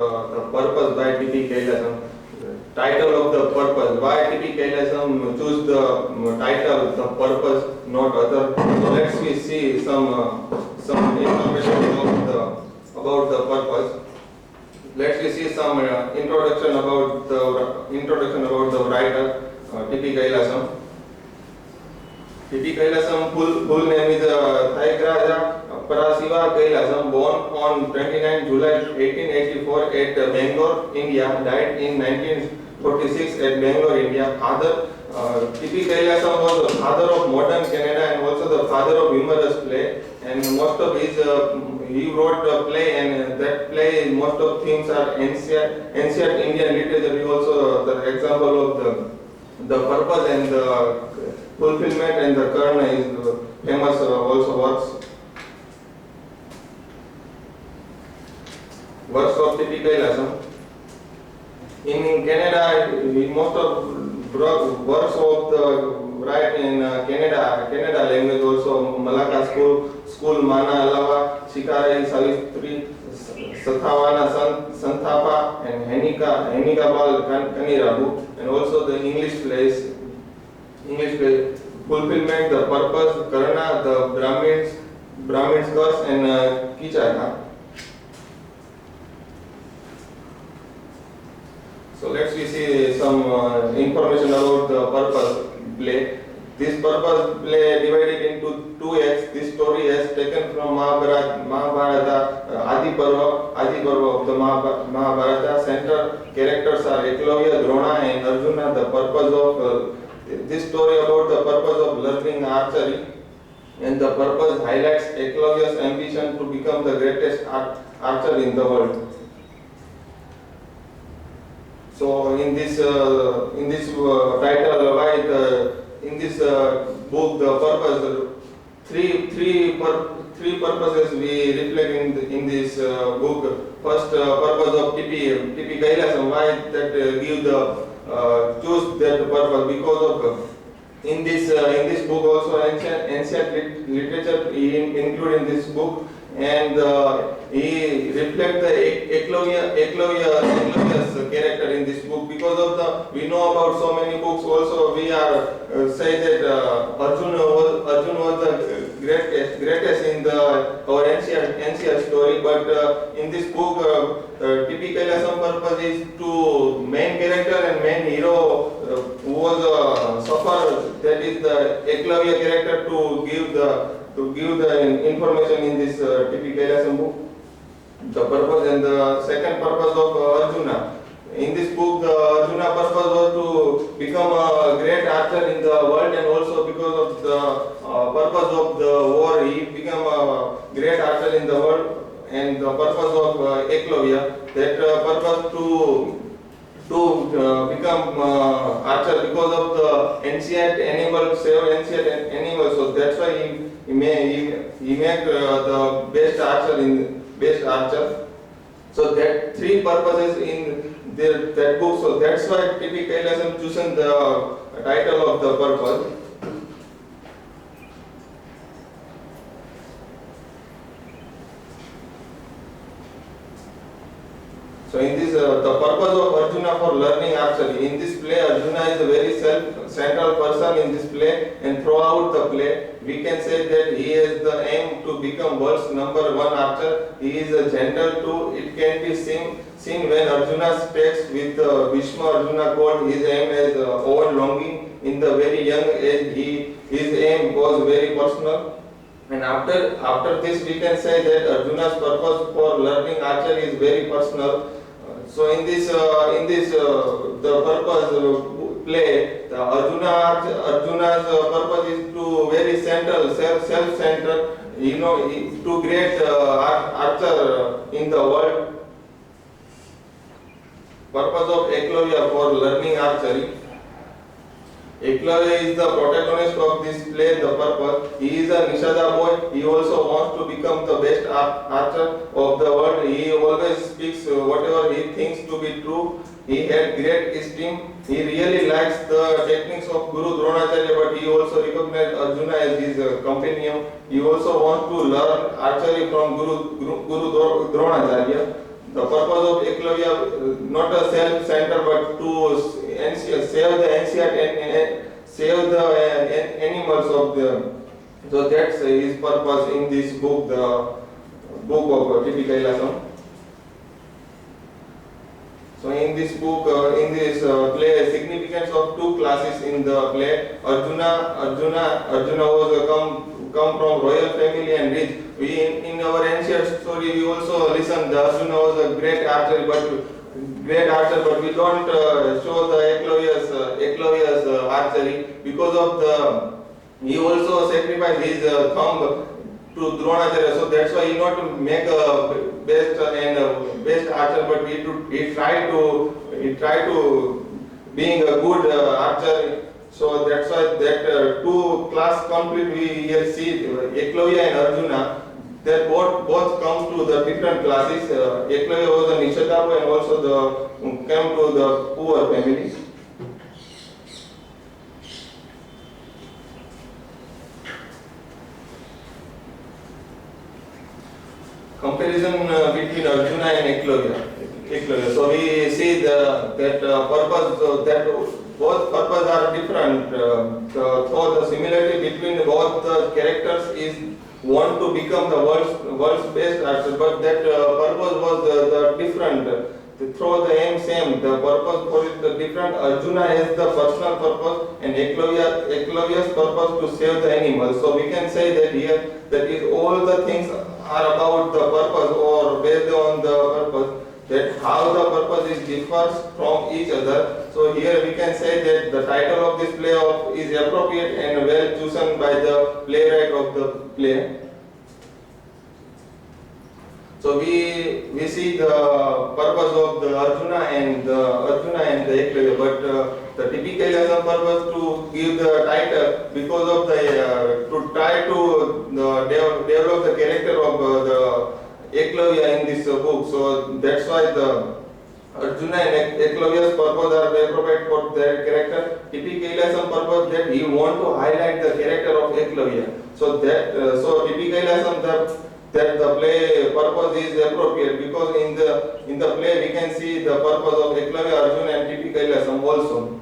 The purpose by T.P. Kailasam. Title of the purpose. Why T.P. Kailasam choose the title, the purpose, not other. So let's we see some information about the purpose. Let's we see some introduction about the writer T.P. Kailasam. T.P. Kailasam full name is Thyagaraja Parasiva Kailasam, born on 29 July 1884 at Bangalore, India, died in 1946 at Bangalore, India. Father T.P. Kailasam was the father of modern Canada and also the father of humorous play. And most of his he wrote a play, and that play most of themes are ancient Indian literature. He also the example of the purpose and the fulfillment and the karma is famous also works. Works of T.P. Kailasam. In Canada, most of works of the write in Canada language also. Malacca school Mana Alava, Shikarai Savitri, Sathavana Santhapa, and Henika Bal Kanirabu, and also the English plays. Fulfillment, the purpose, Karna, the Brahmins curse, and Kichaka. So let's see some information about the purpose play. This purpose play divided into two acts. This story is taken from Mahabharata Adi Parva of the Mahabharata. Center characters are Eklavya, Drona, and Arjuna. The purpose of this story about the purpose of learning archery, and the purpose highlights Eklavya's ambition to become the greatest archer in the world. So in this title, in this book, the purpose, three purposes we reflect in this book. First, purpose of T.P. Kailasam. Why that give the choose that purpose, because of in this book also ancient literature included in this book, and he reflect the Eklavya's character in this book. Because of we know about so many books also, we are say that Arjuna was the greatest in our ancient story, but in this book T.P. Kailasam purpose is to main character and main hero who was suffer, that is the Eklavya character, to give the information in this T.P. Kailasam book. The purpose and the second purpose of Arjuna. In this book, the Arjuna purpose was to become a great archer in the world, and also because of the purpose of the war, he became a great archer in the world. And the purpose of Eklavya, that purpose to become archer because of the ancient animals, save ancient animals. So that's why he make the best archer. So that three purposes in that book. So that's why T.P. Kailasam chosen the title of the purpose. So in this, the purpose of Arjuna for learning archery. In this play, Arjuna is a very central person in this play, and throughout the play, we can say that he has the aim to become world's number one archer. He is a gentle too. It can be seen when Arjuna speaks with Bhishma. Arjuna called his aim as own longing. In the very young age, his aim was very personal. And after this, we can say that Arjuna's purpose for learning archery is very personal. So in this the purpose play, the Arjuna's purpose is to very central, self-centered, to great archer in the world. Purpose of Eklavya for learning archery. Eklavya is the protagonist of this play, the purpose. He is a Nishada boy. He also wants to become the best archer of the world. He always speaks whatever he thinks to be true. He had great esteem. He really likes the techniques of Guru Dronacharya, but he also recognized Arjuna as his companion. He also wants to learn archery from Guru Dronacharya. the purpose of Eklavya not a self-centered but to save the ancient and save the animals of the. So that's his purpose in this book, the book of T.P. Kailasam. So in this book, in this play, significance of two classes in the play. Arjuna was come from royal family and rich. We in our ancient story we also listen that Arjuna was a great archer, but we don't show the Eklavya's archery because of the he also sacrificed his thumb to Dronacharya, so that's why he not make a best archer, but he tried to being a good archer. So that's why that two class conflict we here see Eklavya and Arjuna. They both come to the different classes. Eklavya was a Nishadabu and also came to the poor family. Comparison between Arjuna and Eklavya. So we see that purpose that both purposes are different. So the similarity between both the characters is want to become the world's best archer, but that purpose was the different. Through the aim same, the purpose was the different. Arjuna has the personal purpose and Eklavya's purpose to save the animals. So we can say that here that is all the things are about the purpose or based on the purpose, that how the purpose is differs from each other. So here we can say that the title of this play is appropriate and well chosen by the playwright of the play. So we see the purpose of the Arjuna and the Eklavya, but the T.P. Kailasam purpose to give the title because of the to try to develop the character of the Eklavya in this book. So that's why the Arjuna and Eklavya's purpose are appropriate for their character. T.P. Kailasam purpose that he want to highlight the character of Eklavya. So that so T.P. Kailasam that the play purpose is appropriate because in the play we can see the purpose of Eklavya, Arjuna and T.P. Kailasam also.